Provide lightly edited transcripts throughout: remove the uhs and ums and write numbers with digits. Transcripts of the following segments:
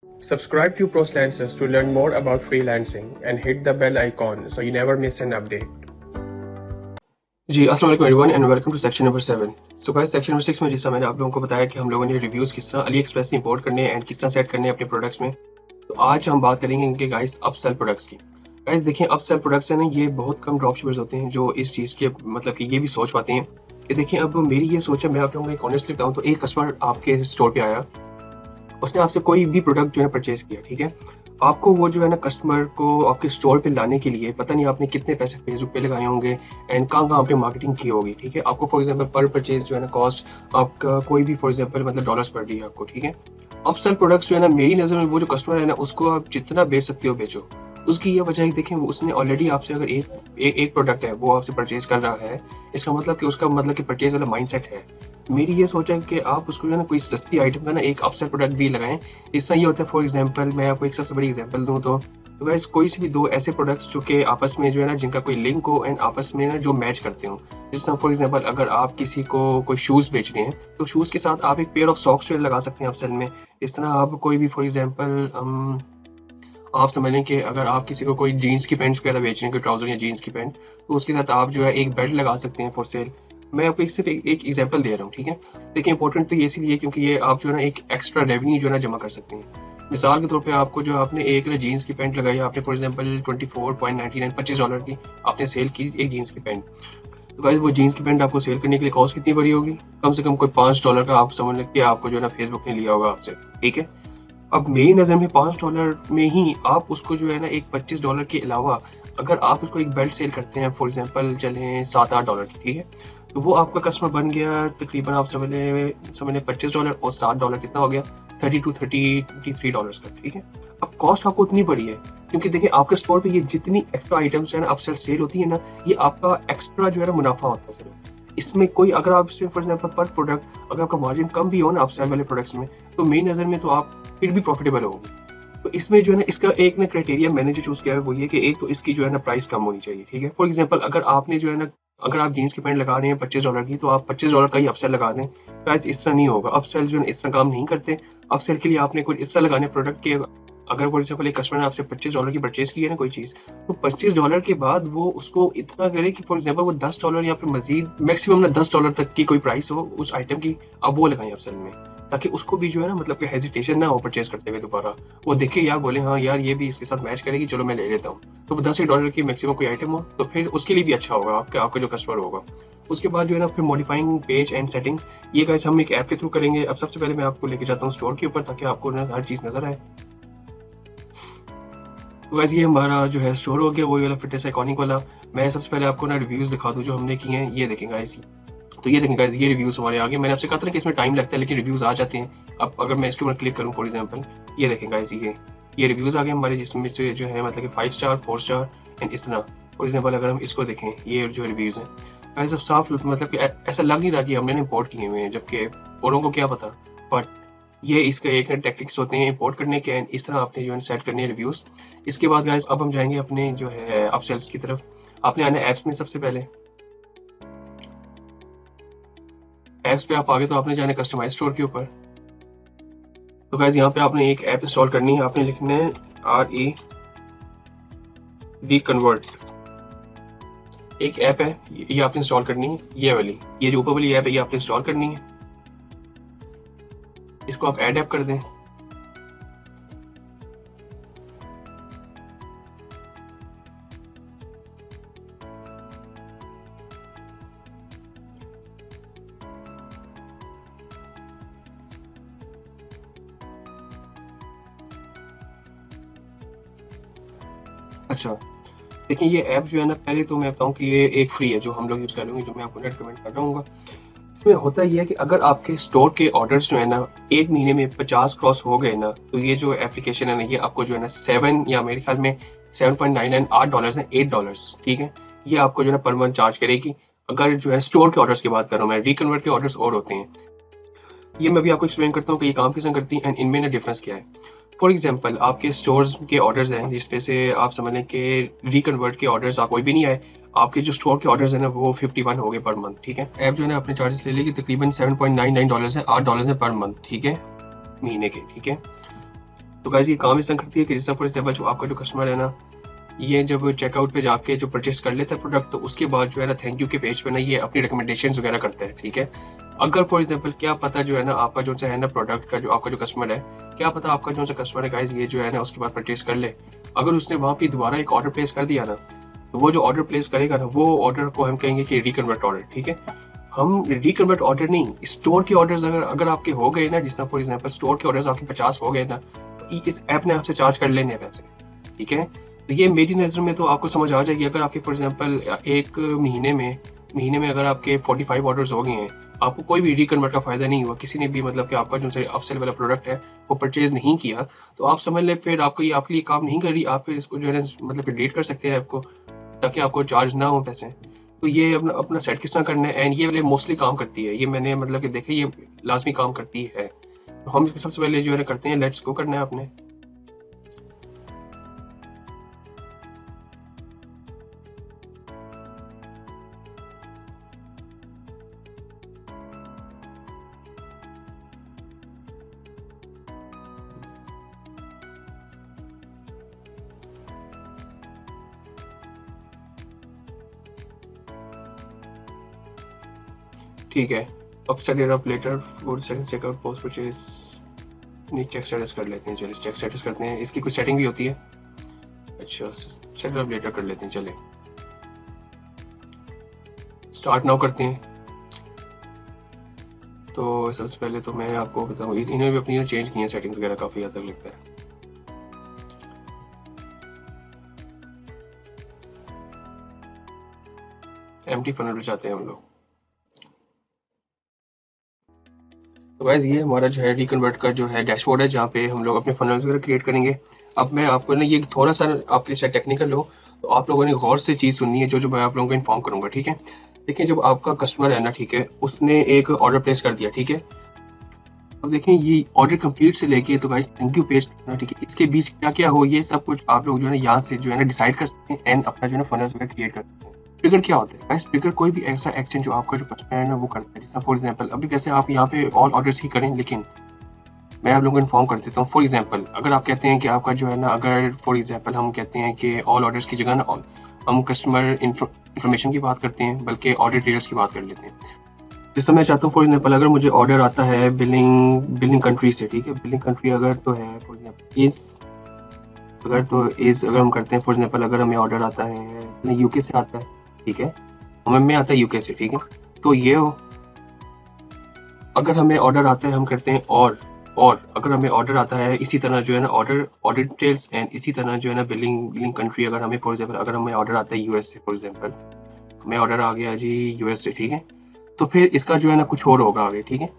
Subscribe to ProSlancers to learn more about freelancing and hit the bell icon so you never miss an update. जी अस्सलाम वालेकुम everyone and welcome to section number 7। So guys section number 6 में जिस तरह मैंने आप लोगों को बताया कि हम लोगों ने रिव्यूज़ किस तरह अली एक्सप्रेस से इंपोर्ट करने हैं एंड किस तरह सेट करने हैं अपने प्रोडक्ट्स में, तो आज हम बात करेंगे इनके गाइस अपसेल प्रोडक्ट्स की। गाइस देखिए अपसेल प्रोडक्ट्स हैं ना, ये बहुत कम ड्रॉप शिपर्स होते हैं जो इस चीज़ के मतलब कि ये भी सोच पाते हैं कि देखिए अब मेरी ये सोच है, मैं आप लोगों को एक ऑनेस्टली बताऊँ तो एक कस्टमर आपके स्टोर पर आया, उसने आपसे कोई भी प्रोडक्ट जो है परचेज किया, ठीक है। आपको वो जो है ना कस्टमर को आपके स्टोर पे लाने के लिए पता नहीं आपने कितने पैसे फेसबुक पे लगाए होंगे एंड कहाँ आपने मार्केटिंग की होगी, ठीक है। आपको फॉर एग्जांपल पर परचेज जो है ना कॉस्ट आपका कोई भी फॉर एग्जांपल मतलब डॉलर्स पड़ रही है आपको, ठीक है। अपसेल प्रोडक्ट्स जो है ना मेरी नज़र में वो जो कस्टमर है ना उसको आप जितना बेच सकते हो बेचो। उसकी ये वजह है देखें, उसने ऑलरेडी आपसे अगर एक प्रोडक्ट है वो आपसे परचेज कर रहा है, इसका मतलब कि उसका मतलब कि परचेज वाला माइंडसेट है। मेरी ये सोच है कि आप उसको जो है ना कोई सस्ती आइटम का ना एक अपसेल प्रोडक्ट भी लगाएं। इससे ये होता है, फॉर एग्जांपल मैं आपको एक सबसे बड़ी एग्जांपल दूं तो गाइस कोई से भी दो ऐसे प्रोडक्ट्स जो कि आपस में जो है ना जिनका कोई लिंक हो एंड आपस में ना जो मैच करते हो। जिस तरह फॉर एग्जांपल अगर आप किसी को कोई शूज़ बेच रहे हैं तो शूज़ के साथ आप एक पेयर ऑफ सॉक्स जो लगा सकते हैं अपसेल में। इस तरह आप कोई भी फॉर एग्जांपल आप समझ लें कि अगर आप किसी को कोई जीन्स की पैंट्स वगैरह बेच रहे हैं, कोई ट्राउजर या जीन्स की पैंट, तो उसके साथ आप जो है एक बेल्ट लगा सकते हैं फॉर सेल। मैं आपको सिर्फ एक एग्जांपल दे रहा हूँ, ठीक है। देखिए इंपॉर्टेंट तो ये इसीलिए क्योंकि ये आप जो है ना एक एक्स्ट्रा रेवेन्यू जो है ना जमा कर सकते हैं। मिसाल के तौर पे आपको जो आपने एक ना जीन्स की पैंट लगाई, आपने फॉर एग्जांपल 24.99 $25 की आपने सेल की एक जीन्स की पैंट, तो गाइस वो जीन्स की पैंट आपको सेल करने के लिए कॉस्ट कितनी बड़ी होगी? कम से कम कोई $5 का आप समझ लें कि आपको जो है ना फेसबुक ने लिया होगा आपसे, ठीक है। अब मेरी नज़र में $5 में ही आप उसको जो है ना एक $25 के अलावा अगर आप उसको एक बेल्ट सेल करते हैं फॉर एग्जांपल चलें $7-8 की, ठीक है, तो वो आपका कस्टमर बन गया तकरीबन आप समझ लें $25 और $7 कितना हो गया $33 का, ठीक है। अब कॉस्ट आपको उतनी बड़ी है क्योंकि देखिए आपके स्टोर पे ये जितनी एक्स्ट्रा आइटम्स है ना अपसेल सेल होती है ना, ये आपका एक्स्ट्रा जो है ना मुनाफा होता है सिर्फ। इसमें कोई अगर आप इसमें फॉर एग्जांपल पर प्रोडक्ट अगर आपका मार्जिन कम भी हो ना अपसेल वाले प्रोडक्ट्स में, तो मेरी नज़र में तो आप फिर भी प्रॉफिटेबल होगी। तो इसमें जो है ना इसका एक ना क्राइटेरिया मैंने जो चूज किया है वो ये कि एक तो इसकी जो है ना प्राइस कम होनी चाहिए, ठीक है। फॉर एग्जांपल अगर आपने जो है ना अगर आप जीन्स की पैंट लगा रहे हैं $25 की, तो आप $25 का ही अपसेल लगा दें। प्राइस इस तरह नहीं होगा, अपसेल जो है इस तरह काम नहीं करते। अपसेल के लिए आपने कोई इस तरह लगाने प्रोडक्ट के, अगर फॉर एग्जांपल एक कस्टमर ने आपसे $25 की परचेज की है ना कोई चीज़, तो $25 के बाद वो उसको इतना करे कि फॉर एग्जांपल वो $10 या फिर मजीद मैक्सिमम ना $10 तक की कोई प्राइस हो उस आइटम की, अब वो लगाएं अपसेल में, ताकि उसको भी जो है ना मतलब कि हेजिटेशन ना हो परचेज करते हुए दोबारा। वो देखे यार बोले हाँ यार ये भी इसके साथ मैच करेगी, चलो मैं ले लेता हूँ। तो वो $10 की मैक्सिमम कोई आइटम हो तो फिर उसके लिए भी अच्छा होगा आपका जो कस्टमर होगा। उसके बाद जो है ना फिर मॉडिफाइंग पेज एंड सेटिंग्स, ये गाइस हम एक ऐप के थ्रू करेंगे। अब सबसे पहले मैं आपको लेके जाता हूँ स्टोर के ऊपर ताकि आपको ना हर चीज़ नजर आए। तो गाइस ये हमारा जो है स्टोर हो गया, वही वाला फिटनेस आइकॉनिक वाला। मैं सबसे पहले आपको ना रिव्यूज़ दिखा दूँ जो हमने किए हैं। ये देखें गाइस, तो ये देखें गाइस ये रिव्यूज़ हमारे आगे। मैंने आपसे कहा था ना कि इसमें टाइम लगता है लेकिन रिव्यूज़ आ जाते हैं। अब अगर मैं इसके ऊपर क्लिक करूँ फॉर एग्जांपल, ये देखें गाइस ये रिव्यूज़ आ गए हमारे, जिसमें से जो है मतलब कि 5 स्टार 4 स्टार एंड इस तरह। फॉर एग्जांपल अगर हम इसको देखें, ये जो रिव्यूज़ हैं गाइस अब साफ मतलब कि ऐसा लग नहीं रहा कि हमने इंपोर्ट किए हुए हैं, जबकि औरों को क्या पता। बट ये इसका एक टेक्निक्स होते हैं इंपोर्ट करने के एंड इस तरह आपने जो है सेट करने हैं रिव्यूज़। इसके बाद गाइस अब हम जाएंगे अपने जो है अपसेल्स की तरफ। आपने आना ऐप्स में, सबसे पहले ऐप्स पे आप आगे तो आपने जाना कस्टमाइज स्टोर के ऊपर। तो गाइस यहाँ पे आपने एक ऐप इंस्टॉल करनी है, आपने लिखना है RE कन्वर्ट। एक ऐप है ये आपने इंस्टॉल करनी है, ये वाली, ये जो ऊपर वाली ऐप है ये आपने इंस्टॉल करनी है। इसको आप ऐड ऐप कर दें। अच्छा देखिए ये ऐप जो है ना, पहले तो मैं बताऊं कि ये एक फ्री है जो हम लोग यूज़ कर लेंगे, जो मैं आपको रेकमेंड कर रहा हूँ। इसमें होता ये है कि अगर आपके स्टोर के ऑर्डर्स जो है ना एक महीने में 50 क्रॉस हो गए ना, तो ये जो एप्लीकेशन है ना ये आपको जो है ना 7 या मेरे ख्याल में 7.99 $8 है, $8, ठीक है, ये आपको जो है ना पर मंथ चार्ज करेगी। अगर जो है स्टोर के ऑर्डर्स की बात कर रहा हूँ मैं, रिकन्वर्ट के ऑर्डर्स और होते हैं। ये मैं भी आपको एक्सप्लेन करता हूँ कि ये काम किस तरह करती है एंड इनमें ना डिफरेंस क्या है। फॉर एग्जांपल आपके स्टोर्स के ऑर्डर्स हैं जिसमें से आप समझ लें कि रिकन्वर्ट के ऑर्डर्स आप कोई भी नहीं आए, आपके जो स्टोर के ऑर्डर्स हैं ना वो 51 हो गए पर मंथ, ठीक है। ऐप जो है ना अपने चार्जेस ले लेगी, तकरीबन $7.99 है, $8 है पर मंथ, ठीक है, महीने के, ठीक है। तो गाइस ये काम इस तरह करती है कि जैसे फॉर एग्जांपल जो आपका जो कस्टमर है ना, ये जब चेकआउट पे जाके जो परचेस कर लेता है प्रोडक्ट, तो उसके बाद जो है ना थैंक यू के पेज पे ना ये अपनी रिकमेंडेशंस वगैरह करता है, ठीक है। अगर फॉर एग्जांपल क्या पता जो है ना आपका जो है ना प्रोडक्ट का जो आपका जो कस्टमर है, क्या पता आपका जो कस्टमर है गाइस ये जो है ना उसके बाद परचेस कर ले। अगर उसने वहाँ पे दोबारा एक ऑर्डर प्लेस कर दिया ना, तो वो जो ऑर्डर प्लेस करेगा ना, वो ऑर्डर को हम कहेंगे कि रिकन्वर्ट ऑर्डर, ठीक है। हम रिकन्वर्ट ऑर्डर नहीं, स्टोर के ऑर्डर्स अगर आपके हो गए ना, जिस तरह फॉर एग्जांपल स्टोर के ऑर्डर्स आपके 50 हो गए ना, तो इस ऐप ने आपसे चार्ज कर लेने हैं पैसे, ठीक है। तो ये मेरी नज़र में तो आपको समझ आ जाएगी। अगर आपके फॉर एग्जांपल एक महीने में अगर आपके 45 ऑर्डर्स हो गए हैं, आपको कोई भी रिकन्वर्ट का फायदा नहीं हुआ, किसी ने भी मतलब कि आपका जो अपसेल वाला प्रोडक्ट है वो परचेज नहीं किया, तो आप समझ लें फिर आपको ये आपके लिए काम नहीं कर रही। आप फिर इसको जो है मतलब डिलीट कर सकते हैं आपको, ताकि आपको चार्ज ना हो पैसे। तो ये अपना अपना सेट किस तरह करना है, एंड ये वाले मोस्टली काम करती है, ये मैंने मतलब कि देखे ये लाजमी काम करती है। तो हम इसको सबसे पहले जो है करते हैं, लेट्स गो करना है आपने। ठीक है, अब set it up later for setting checkout post purchase. नहीं, चेक स्टेटस कर लेते हैं, चलिए चेक स्टेटस करते हैं। इसकी कोई सेटिंग भी होती है? अच्छा, सेट इट अप लेटर कर लेते हैं, चलिए स्टार्ट नाउ करते हैं। तो सबसे पहले तो मैं आपको बताऊँ, इन्होंने भी अपनी चेंज की हैं सेटिंग्स वगैरह काफ़ी हद तक लगता है। एम्प्टी फनल पे जाते हैं हम लोग। तो गाइस ये हमारा जो है रिकन्वर्ट का जो है डैशबोर्ड है, जहाँ पे हम लोग अपने फनल्स वगैरह क्रिएट करेंगे। अब मैं आपको ना ये थोड़ा सा आपके लिए टेक्निकल हो, तो आप लोगों ने गौर से चीज़ सुननी है जो मैं आप लोगों को इन्फॉर्म करूंगा, ठीक है। देखिए, जब आपका कस्टमर है ना, ठीक है, उसने एक ऑर्डर प्लेस कर दिया, ठीक है। अब देखें ये ऑर्डर कंप्लीट से लेके तो गाइस थैंक यू पेज, ठीक है, इसके बीच क्या क्या हो, ये सब कुछ आप लोग जो है ना यहाँ से जो है ना डिसाइड कर सकते हैं, एंड अपना जो है ना फनल्स वगैरह क्रिएट कर सकते हैं। ट्रिगर क्या होता है गाइस? ट्रिगर कोई भी ऐसा एक्शन जो आपका जो कस्टमर है ना वो करता है। जैसे फॉर एग्जांपल अभी वैसे आप यहाँ पे ऑल ऑर्डर्स ही करें, लेकिन मैं आप लोगों को इन्फॉर्म कर देता हूँ। फॉर एग्जांपल अगर आप कहते हैं कि आपका जो है ना, अगर फॉर एग्जांपल हम कहते हैं कि ऑल ऑर्डर्स की जगह ना हम कस्टमर इन्फॉर्मेशन की बात करते हैं, बल्कि ऑर्डर डिटेल्स की बात कर लेते हैं। जैसे मैं चाहता हूँ फॉर एग्जांपल अगर मुझे ऑर्डर आता है बिलिंग कंट्री से, ठीक है, बिलिंग कंट्री अगर तो है फॉर एग्जांपल अगर हम करते हैं फॉर एग्जांपल, अगर हमें ऑर्डर आता है यूके से आता है, ठीक है, हमें आता है यूके से, ठीक है। तो ये अगर हमें ऑर्डर आता है हम करते हैं और अगर हमें ऑर्डर आता है इसी तरह जो है ना ऑर्डर डिटेल्स, एंड इसी तरह जो है ना बिलिंग कंट्री, अगर हमें फॉर एग्जांपल अगर हमें ऑर्डर आता है यूएस से, फॉर एग्जांपल हमें ऑर्डर आ गया जी यूएस से, ठीक है, तो फिर इसका जो है ना कुछ और होगा आगे, ठीक है।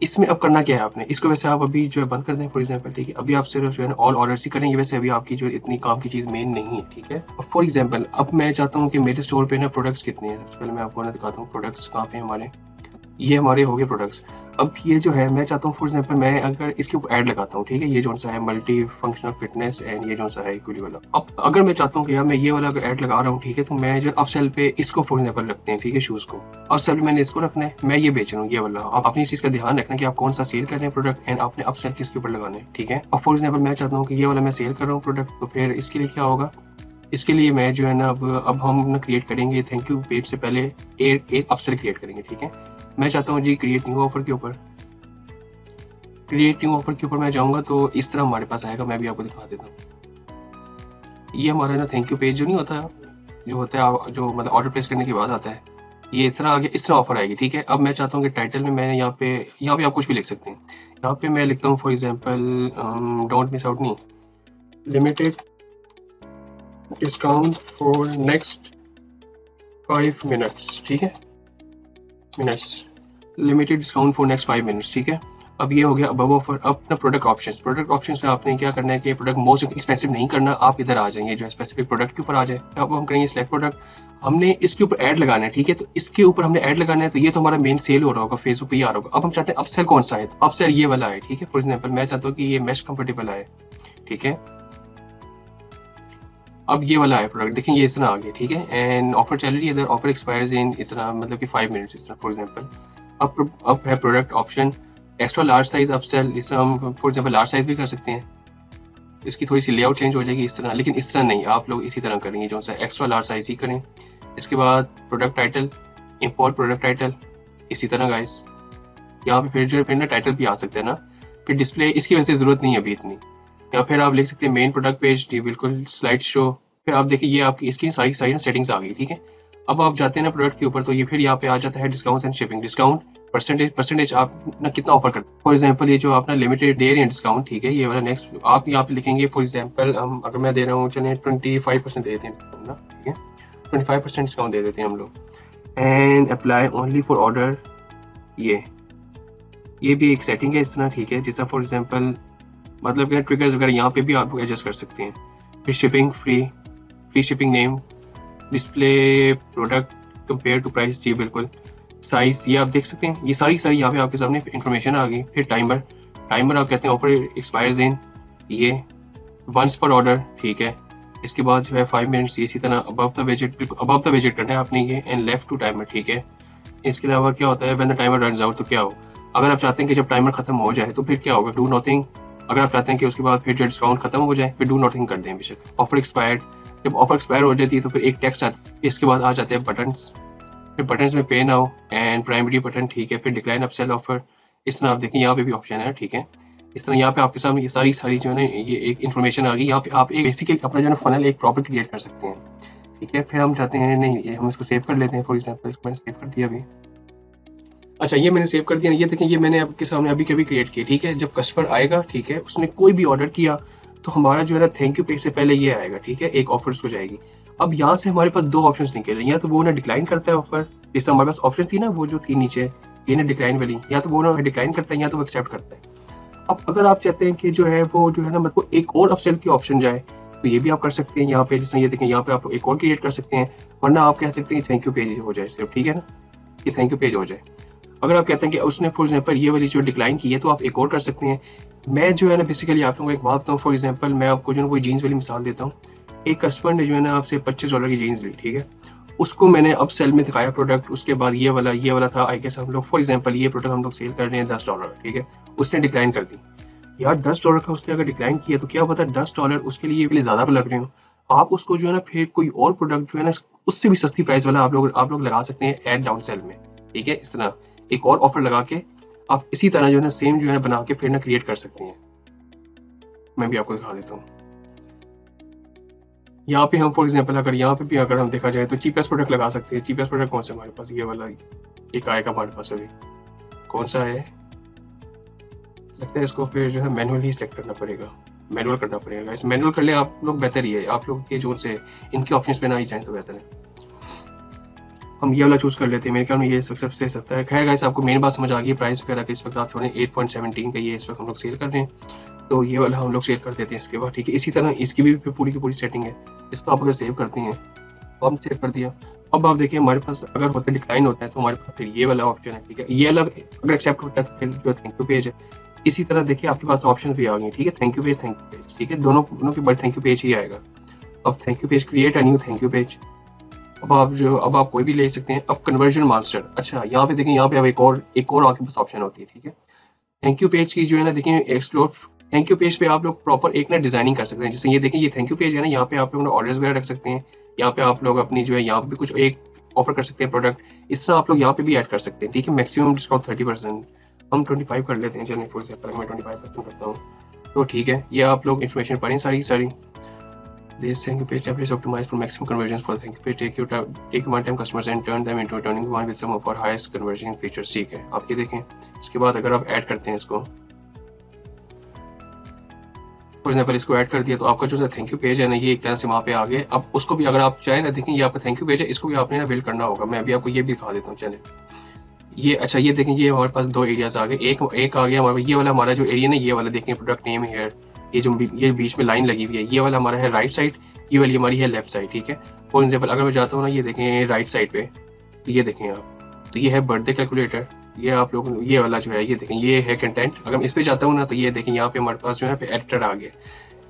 इसमें अब करना क्या है आपने, इसको वैसे आप अभी जो है बंद कर दें फॉर एग्जांपल, ठीक है। अभी आप सिर्फ जो है ना ऑल ऑर्डर्स ही करेंगे, वैसे अभी आपकी जो इतनी काम की चीज़ मेन नहीं है, ठीक है। फॉर एग्जांपल अब मैं चाहता हूँ कि मेरे स्टोर पे ना प्रोडक्ट्स कितने हैं। सबसे पहले मैं आपको ना दिखाता हूँ प्रोडक्ट्स कहाँ पे हमारे, ये हमारे हो गए प्रोडक्ट्स। अब ये जो है मैं चाहता हूँ फॉर एग्जांपल मैं अगर इसके ऊपर ऐड लगाता हूँ, ठीक है, ये जो सा है मल्टी फंक्शनल फिटनेस, एंड ये जो सा है इक्वली वाला। अब अगर मैं चाहता हूँ कि यार मैं ये वाला अगर ऐड लगा रहा हूँ, ठीक है, तो मैं जो अपसेल पे इसको फॉर एग्जांपल रखते हैं, ठीक है, शूज़ को, और सेल पे मैंने इसको रखना है, मैं ये बेच रहा हूँ ये वाला। आप अपनी इस चीज़ का ध्यान रखना कि आप कौन सा सेल कर रहे हैं प्रोडक्ट, एंड आपने अपसेल किसके ऊपर लगाना है, ठीक है। अब फॉर एग्जांपल मैं चाहता हूँ कि ये वाला मैं सेल कर रहा हूँ प्रोडक्ट, तो फिर इसके लिए क्या होगा, इसके लिए मैं जो है ना अब हम ना क्रिएट करेंगे थैंक यू पेज से पहले एक अपसेल क्रिएट करेंगे, ठीक है। मैं चाहता हूँ जी क्रिएट न्यू ऑफर के ऊपर मैं जाऊँगा, तो इस तरह हमारे पास आएगा। मैं भी आपको दिखा देता हूँ। ये हमारा ना थैंक यू पेज जो नहीं होता, जो होता है जो मतलब ऑर्डर प्लेस करने के बाद आता है, ये इस तरह आगे इस तरह ऑफर आएगी, ठीक है। अब मैं चाहता हूँ कि टाइटल में मैं यहाँ पे आप कुछ भी लिख सकते हैं। यहाँ पे मैं लिखता हूँ for example don't miss out, नहीं, limited discount for next 5 minutes, ठीक है, limited discount for next 5 minutes, ठीक है। अब ये हो गया अबव ऑफर। अब अपना प्रोडक्ट ऑप्शंस में आपने क्या करना है कि प्रोडक्ट मोस्ट एक्सपेंसिव नहीं करना, आप इधर आ जाएंगे जो स्पेसिफिक प्रोडक्ट के ऊपर आ जाए। अब हम करेंगे सिलेक्ट प्रोडक्ट, हमने इसके ऊपर ऐड लगाना है, ठीक है, तो इसके ऊपर हमने ऐड लगाना है। तो ये तो हमारा मेन सेल हो रहा होगा, फेसबुक पे ही आ रहा होगा। अब हम चाहते हैं अपसेल कौन सा है, तो अपसेल ये वाला है, ठीक है। फॉर एग्जाम्पल मैं चाहता हूँ कि ये मेश कंफर्टेबल आए, ठीक है। अब ये वाला है प्रोडक्ट, देखें ये इस तरह आ गया, ठीक है, एंड ऑफर चल रही है इधर, ऑफर एक्सपायर्स इन इस तरह मतलब कि 5 मिनट्स इस तरह फॉर एग्जांपल। अब है product option extra large size upsell, इस तरह हम फॉर एग्जांपल लार्ज साइज भी कर सकते हैं, इसकी थोड़ी सी लेआउट चेंज हो जाएगी इस तरह, लेकिन इस तरह नहीं, आप लोग इसी तरह करेंगे जो सा एक्स्ट्रा लार्ज साइज ही करें। इसके बाद product title, import product title, इसी तरह गाइस यहाँ पे फिर जो है फिर ना टाइटल भी आ सकते हैं ना, फिर डिस्प्ले इसकी वजह से ज़रूरत नहीं है अभी इतनी। या फिर आप लिख सकते हैं मेन प्रोडक्ट पेज, जी बिल्कुल, स्लाइड शो। फिर आप देखिए ये आपकी इसकी सारी सारी ना सेटिंग्स आ गई, ठीक है। अब आप जाते हैं ना प्रोडक्ट के ऊपर, तो ये फिर यहाँ पे आ जाता है discount and shipping. Discount percentage आप ना कितना ऑफर करते हैं। फॉर एग्जांपल ये जो आप ना लिमिटेड दे रहे हैं डिस्काउंट, ठीक है, ये वाला नेक्स्ट आप यहाँ पे लिखेंगे फॉर एग्जांपल हम अगर मैं दे रहा हूँ चलिए 25% दे देते हैं ना, ठीक है, 25% डिस्काउंट दे देते हैं हम लोग। And apply only for order, ये भी एक सेटिंग है इस तरह, ठीक है। जैसा फॉर एग्जांपल मतलब कि ट्रिगर्स वगैरह यहाँ पे भी आप एडजस्ट कर सकते हैं। फिर shipping free shipping name, display product compare to price, जी बिल्कुल, साइज ये आप देख सकते हैं, ये सारी यहाँ पे आपके सामने इन्फॉर्मेशन आ गई। फिर टाइमर आप कहते हैं ऑफर एक्सपायर्स इन, ये वंस पर ऑर्डर, ठीक है। इसके बाद जो है 5 मिनट्स, इसी तरह अबव द विजिट करना है आपने ये, एंड लेफ्ट टू टाइमर, ठीक है। इसके अलावा क्या होता है when the timer runs out, तो क्या हो अगर आप चाहते हैं कि जब टाइमर खत्म हो जाए तो फिर क्या होगा, डू नथिंग। अगर आप चाहते हैं कि उसके बाद फिर जो डिस्काउंट खत्म हो जाए फिर डू नथिंग कर दें बेशक। ऑफर एक्सपायर्ड, जब ऑफर एक्सपायर हो जाती है तो फिर एक टेक्स्ट आता है, इसके बाद आ जाते हैं बटन्स। फिर बटन्स में पे नाउ एंड प्राइमरी बटन, ठीक है। फिर डिक्लाइन अपसेल ऑफर, इस तरह आप देखें यहाँ पे भी ऑप्शन है, ठीक है। इस तरह यहाँ पे आपके सामने ये सारी जो है ना ये एक इन्फॉर्मेशन आ गई। यहाँ पे आप एक बेसिकली अपना जो है फनल एक प्रॉपर क्रिएट कर सकते हैं, ठीक है। फिर हम चाहते हैं नहीं ये हम इसको सेव कर लेते हैं, फॉर एग्जाम्पल इसको मैंने सेव कर दिया अभी। अच्छा ये मैंने सेव कर दिया, ये देखें ये मैंने आपके सामने अभी कभी क्रिएट किया, ठीक है। जब कस्टमर आएगा, ठीक है, उसने कोई भी ऑर्डर किया तो हमारा जो है ना थैंक यू पेज से पहले ये आएगा, ठीक है, एक ऑफर उसको जाएगी। अब यहाँ से हमारे पास 2 ऑप्शंस निकले, या तो वो ना डिक्लाइन करता है ऑफर, जैसे हमारे पास ऑप्शन थी ना वो जो थी नीचे ये ना डिक्लाइन वाली, या तो वो ना डिक्लाइन करता है या तो वो एक्सेप्ट करता है। अब अगर आप चाहते हैं कि जो है वो जो है ना मतलब एक और अपसेल की ऑप्शन जाए तो ये भी आप कर सकते हैं यहाँ पे, जैसे ये देखें यहाँ पे आप एक और क्रिएट कर सकते हैं, वरना आप कह सकते हैं थैंक यू पेज हो जाए सिर्फ, ठीक है ना, ये थैंक यू पेज हो जाए। अगर आप कहते हैं कि उसने फॉर एग्जांपल ये वाली जो डिक्लाइन की है तो आप एक और कर सकते हैं। मैं जो है ना बेसिकली आप लोगों को एक बात बताऊँ, फॉर एग्जांपल मैं आपको जो है वो जीन्स वाली मिसाल देता हूँ। एक कस्टमर ने जो है ना आपसे $25 की जीन्स ली, ठीक है, उसको मैंने अब सेल में दिखाया प्रोडक्ट, उसके बाद ये वाला था आई गेस हम लोग फॉर एग्जांपल ये प्रोडक्ट हम लोग सेल कर रहे हैं $10, ठीक है, उसने डिक्लाइन कर दी। यार $10 का उसने अगर डिक्लाइन किया तो क्या पता $10 उसके लिए ज़्यादा लग रहे हो, आप उसको जो है ना फिर कोई और प्रोडक्ट जो है ना उससे भी सस्ती प्राइस वाला आप लोग लगा सकते हैं एड डाउन सेल में, ठीक है। इस तरह एक और ऑफर लगा के आप इसी तरह जो है ना सेम जो है बना के फिर ना क्रिएट कर सकते हैं। मैं भी आपको दिखा देता हूँ। यहाँ पे हम फॉर एग्जांपल अगर यहाँ पे भी अगर हम देखा जाए तो चीपेस्ट प्रोडक्ट लगा सकते हैं। चीपेस्ट प्रोडक्ट कौन सा हमारे पास, ये वाला एक आएगा हमारे पास अभी, कौन सा है लगता है इसको फिर जो है मैनुअली सेलेक्ट करना पड़ेगा, मैनुअल करना पड़ेगा। इस मैनुअल कर ले आप लोग, बेहतर ही है, आप लोग के जो से इनके ऑप्शंस पे ना ही जाएं तो बेहतर है। हम ये वाला चूज कर लेते हैं, मेरे ख्याल में ये सबसे सस्ता है। खैर गाइस आपको मेन बात समझ आ गई प्राइस वगैरह की। इस वक्त आप छोड़ें 8.17 का ये इस वक्त हम लोग सेल कर रहे हैं, तो ये वाला हम लोग सेल कर देते हैं इसके बाद, ठीक है। इसी तरह इसकी भी पूरी की पूरी सेटिंग है, इसको आप अगर सेव करते हैं तो हम सेव कर दिया। अब आप देखिए हमारे पास अगर होता है डिक्लाइन होता है तो हमारे पास फिर ये वाला ऑप्शन है, ठीक है। ये अलग अगर एक्सेप्ट होता है तो फिर जो थैंक यू पेज है। इसी तरह देखिए आपके पास ऑप्शन भी आ गए, ठीक है, थैंक यू पेज, ठीक है, दोनों के बड़े थैंक यू पेज ही आएगा। अब thank you page create a new thank you page, अब आप कोई भी ले सकते हैं। अब कन्वर्जन मास्टर, अच्छा यहाँ पे देखें, यहाँ पे अब एक और आपके पास ऑप्शन होती है, ठीक है। थैंक यू पेज की जो है ना देखिए एक्सप्लोर थैंक यू पेज पे आप लोग प्रॉपर एक ना डिजाइनिंग कर सकते हैं। जैसे ये देखें ये थैंक यू पेज है ना, यहाँ पे आप लोग ऑर्डर्स वगैरह रख सकते हैं, यहाँ पे आप लोग अपनी जो है यहाँ पे भी कुछ एक ऑफर कर सकते हैं प्रोडक्ट, इस तरह आप लोग यहाँ पे भी ऐड कर सकते हैं, ठीक है। मैक्सिमम डिस्काउंट 30%, हम 25 कर लेते हैं, चलिए फॉर एग्जांपल मैं 25% करता हूँ तो ठीक है। ये आप लोग इन्फॉर्मेशन पढ़ें सारी। This thank you page template is optimized for maximum conversions for thank you page. Take one-time customers and turn them into returning one with some of our highest conversion features. ठीक है, आप ये देखें। इसके बाद अगर आप ऐड करते हैं इसको, फॉर एग्जांपल इसको ऐड कर दिया तो आपका जो थैंक यू पेज है ना ये एक तरह से वहाँ पे आ गया। अब उसको भी अगर आप चाहें ना देखें, ये आपका थैंक यू पेज है, इसको भी आपने ना बिल्ड करना होगा। मैं अभी आपको ये भी दिखा देता हूँ, चलें। ये अच्छा ये देखें, ये हमारे पास 2 एरियाज आ गए। एक आ गया हमारा ये वाला, हमारा जो एरिया ना ये वाला देखें प्रोडक्ट नेम हेयर, ये बीच में लाइन लगी हुई है, ये वाला हमारा है राइट साइड, ये वाली हमारी है लेफ्ट साइड, ठीक है। फॉर एग्जांपल अगर मैं जाता हूँ ना ये देखें राइट साइड पे, तो ये देखें आप, तो ये है बर्थडे कैलकुलेटर, ये आप लोग ये वाला जो है ये देखें ये है कंटेंट। अगर मैं इस पे जाता हूँ ना तो ये देखें यहाँ पे हमारे पास जो है एडिटर आ गया।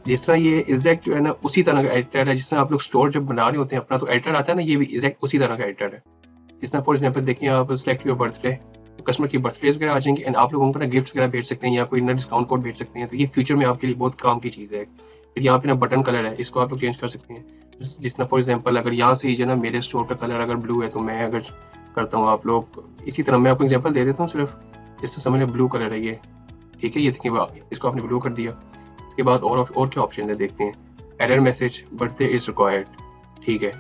जिस तरह ये एग्जैक्ट जो है ना उसी तरह का एडिटर है, जिस तरह आप लोग स्टोर जब बना रहे होते हैं अपना तो एडिटर आता है ना, ये भी एग्जैक्ट उसी तरह का एडिटर है। जिस तरह फॉर एग्जाम्पल देखिए आप सेलेक्ट योर बर्थडे, कस्टमर की बर्थडेज वगैरह आ जाएंगे एंड आप लोग उनको ना गिफ्ट वगैरह भेज सकते हैं या कोई ना डिस्काउंट कोड भेज सकते हैं। तो ये फ्यूचर में आपके लिए बहुत काम की चीज़ है। फिर यहाँ पे ना बटन कलर है, इसको आप लोग चेंज कर सकते हैं। जिस तरह फॉर एग्जांपल अगर यहाँ से ही जो ना मेरे स्टोर का कलर अगर ब्लू है तो मैं अगर करता हूँ, आप लोग इसी तरह मैं आपको एग्जांपल दे देता हूँ सिर्फ, इससे समझ लें ब्लू कलर है ये, ठीक है। ये देखिए इसको आपने ब्लू कर दिया। इसके बाद और क्या ऑप्शन है देखते हैं। Error message birthday is required, ठीक है।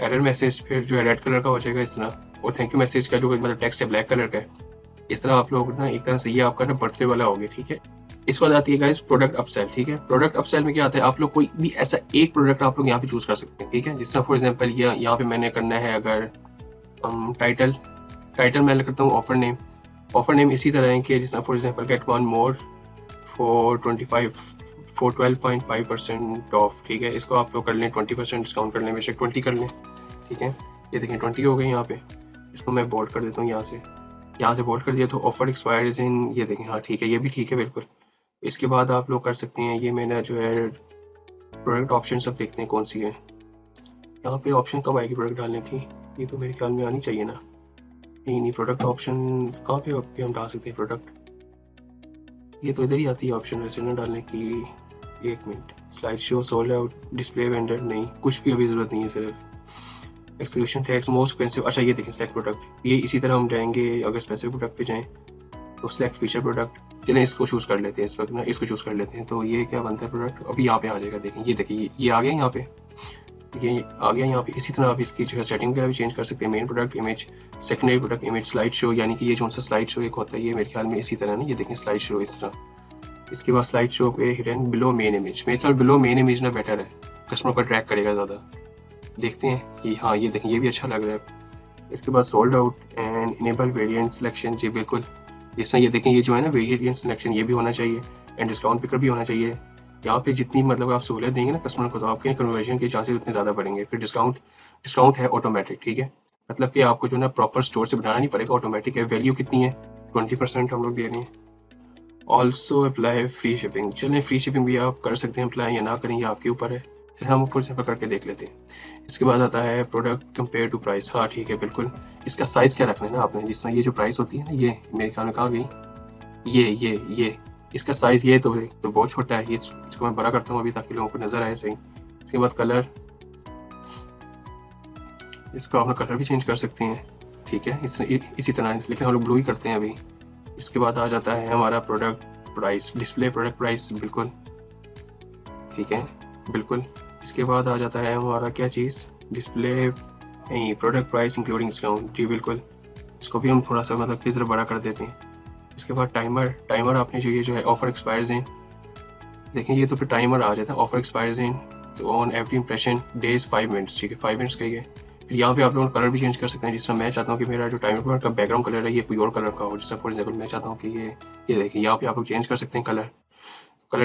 एरर मैसेज फिर जो है रेड कलर का हो जाएगा इस तरह, और थैंक यू मैसेज का जो मतलब टेक्स्ट है ब्लैक कलर का है। इस तरह आप लोग ना एक तरह से ये आपका ना बर्थडे वाला हो गया, ठीक है। इसके बाद आती है गाइस प्रोडक्ट अपसेल, ठीक है। प्रोडक्ट अपसेल में क्या आता है, आप लोग कोई भी ऐसा एक प्रोडक्ट आप लोग यहाँ पे चूज कर सकते हैं, ठीक है। जिस तरह फॉर एग्जांपल यहाँ पे मैंने करना है अगर टाइटल मैं करता हूँ ऑफर नेम इसी तरह है कि जिस तरह for example get one more for 12.5% of, ठीक है। इसको आप लोग कर लें 20% डिस्काउंट कर लें, बेशक 20 कर लें, ठीक है। ये देखें 20 हो गए यहाँ पे। इसको मैं बोल्ड कर देता हूँ यहाँ से बोल्ड कर दिया तो ऑफर एक्सपायर्स इन, ये देखें, हाँ ठीक है, ये भी ठीक है बिल्कुल। इसके बाद आप लोग कर सकते हैं, ये मैंने जो है प्रोडक्ट ऑप्शन सब देखते हैं कौन सी है। यहाँ पे ऑप्शन कब आएगी प्रोडक्ट डालने की, ये तो मेरे ख्याल में आनी चाहिए ना। नहीं प्रोडक्ट ऑप्शन कहाँ पे हम डाल सकते हैं प्रोडक्ट, ये तो इधर ही आती है ऑप्शन वैसे ना डालने की। एक minute, slide show, sold out, display vendor, नहीं कुछ भी अभी ज़रूरत नहीं है, सिर्फ एक्सक्लूशन टैक्स, मोस्ट एक्सपेंसिव। अच्छा ये देखें सेलेक्ट प्रोडक्ट, ये इसी तरह हम जाएंगे अगर स्पेसिफिक प्रोडक्ट पे जाएं तो सेलेक्ट फीचर प्रोडक्ट, चलें इसको चूज़ कर लेते हैं इस वक्त ना, इसको चूज़ कर लेते हैं। तो ये क्या बनता है प्रोडक्ट, अभी यहाँ पे आ जाएगा, देखें ये देखिए ये आ गया यहाँ पे, ये आ गया यहाँ पे। इसी तरह आप इसकी जो है सेटिंग वगैरह भी चेंज कर सकते हैं। Main product image, secondary product image, slide show, यानी कि ये जो सा स्लाइड शो एक होता है ये मेरे ख्याल में इसी तरह ना, ये देखें स्लाइड शो इस तरह। इसके बाद स्लाइड शो पे हिडन बिलो मेन इमेज, मेरे ख्याल बिलो मेन इमेज ना बेटर है, कस्टमर को ट्रैक करेगा ज़्यादा। देखते हैं ये, हाँ ये देखें ये भी अच्छा लग रहा है। इसके बाद sold out and enable variant selection, जी बिल्कुल जैसा ये देखें, ये जो है ना वेरिएंट सिलेक्शन ये भी होना चाहिए एंड डिस्काउंट पिकर भी होना चाहिए। यहाँ पे जितनी मतलब आप सहूलियत देंगे ना कस्टमर को तो आपके कन्वर्जन के चांसेस उतने ज़्यादा बढ़ेंगे। फिर डिस्काउंट है ऑटोमेटिक, ठीक है, मतलब कि आपको जो ना प्रॉपर स्टोर से बनाना नहीं पड़ेगा, ऑटोमेटिक है। वैल्यू कितनी है, 20% हम लोग दे रहे हैं। ऑल्सो अप्लाई फ्री शिपिंग, चलें फ्री शिपिंग भी आप कर सकते हैं अप्लाई या ना करें, ये आपके ऊपर है। फिर हम फुल सेपर करके देख लेते हैं। इसके बाद आता है प्रोडक्ट कंपेयर टू प्राइस, हाँ ठीक है बिल्कुल। इसका साइज़ क्या रखना है ना आपने, जिस तरह ये जो प्राइस होती है ना, ये मेरे ख्याल में कहाँ गई, ये इसका साइज़ ये तो बहुत छोटा है, ये इसको मैं बड़ा करता हूँ अभी ताकि लोगों को नज़र आए सही। इसके बाद कलर, इसको अपना कलर भी चेंज कर सकते हैं, ठीक है, इसी तरह, लेकिन हम लोग ब्लू ही करते हैं अभी। इसके बाद आ जाता है हमारा product price, display product price, बिल्कुल ठीक है बिल्कुल। इसके बाद आ जाता है हमारा क्या चीज़, डिस्प्ले नहीं, प्रोडक्ट प्राइस इंक्लूडिंग डिस्काउंट, जी बिल्कुल। इसको भी हम थोड़ा सा मतलब फिर बड़ा कर देते हैं। इसके बाद टाइमर आपने जो ये जो है ऑफर एक्सपायर्स इन, देखें ये तो फिर टाइमर आ जाता है, ऑफर एक्सपायर्स इन तो on every impression days 5 minutes, ठीक है 5 मिनट्स का ही है। फिर यहाँ पे आप लोग कलर भी चेंज कर सकते हैं, जिस तरह मैं चाहता हूँ कि मेरा जो टाइमर का बैकग्राउंड कलर है ये कोई और कलर का हो। जैसे फॉर एग्जाम्पल मैं चाहता हूँ कि ये देखिए, यहाँ पे आप लोग चेंज कर सकते हैं कलर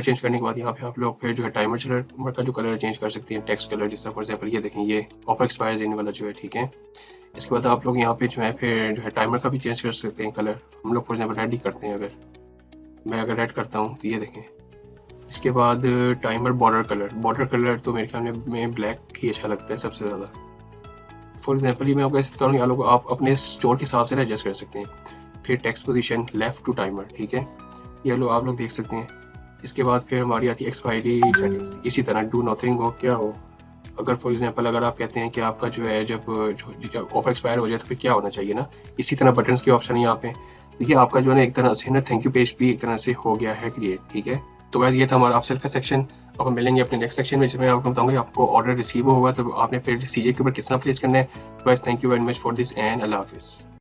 चेंज करने के बाद यहाँ पे आप लोग फिर जो है टाइमर का जो कलर चेंज कर सकते हैं, टेक्स्ट कलर, जिस तरह फॉर एग्जाम्पल ये देखें ये ऑफर एक्सपायर्स इन वाला जो है, ठीक है। इसके बाद आप लोग यहाँ पे जो है फिर जो है टाइमर का भी चेंज कर सकते हैं कलर। हम लोग फॉर एग्जाम्पल रेड ही करते हैं, अगर मैं रेड करता हूँ तो ये देखें। इसके बाद टाइमर बॉर्डर कलर तो मेरे ख्याल में ब्लैक ही अच्छा लगता है सबसे ज़्यादा। फॉर एग्जाम्पल ये मैं आपको ऐसे करूँ, यहाँ लोग आप अपने स्टोर के हिसाब से एडजस्ट कर सकते हैं। फिर text position left to timer, ठीक है, ये लो आप लोग देख सकते हैं। इसके बाद फिर हमारी आती है एक्सपायरी सेटिंग्स, इसी तरह डू नथिंग हो क्या हो। अगर फॉर एग्जांपल अगर आप कहते हैं कि आपका जो है जब ऑफर एक्सपायर हो जाए तो फिर क्या होना चाहिए ना, इसी तरह बटन्स के ऑप्शन है यहाँ पे। देखिए आपका जो है ना एक तरह से ना थैंक यू पेज भी एक तरह से हो गया है क्रिएट, ठीक है। तो गाइस ये था हमारा अपसेल का सेक्शन। अब हम मिलेंगे अपने नेक्स्ट सेक्शन में, जिसमें आपको बताऊंगा आपको ऑर्डर रिसीव होगा तो आपने फिर सीजे के ऊपर किस तरह प्लेस करना है। Guys thank you very much for this and अल्लाह हाफिज़।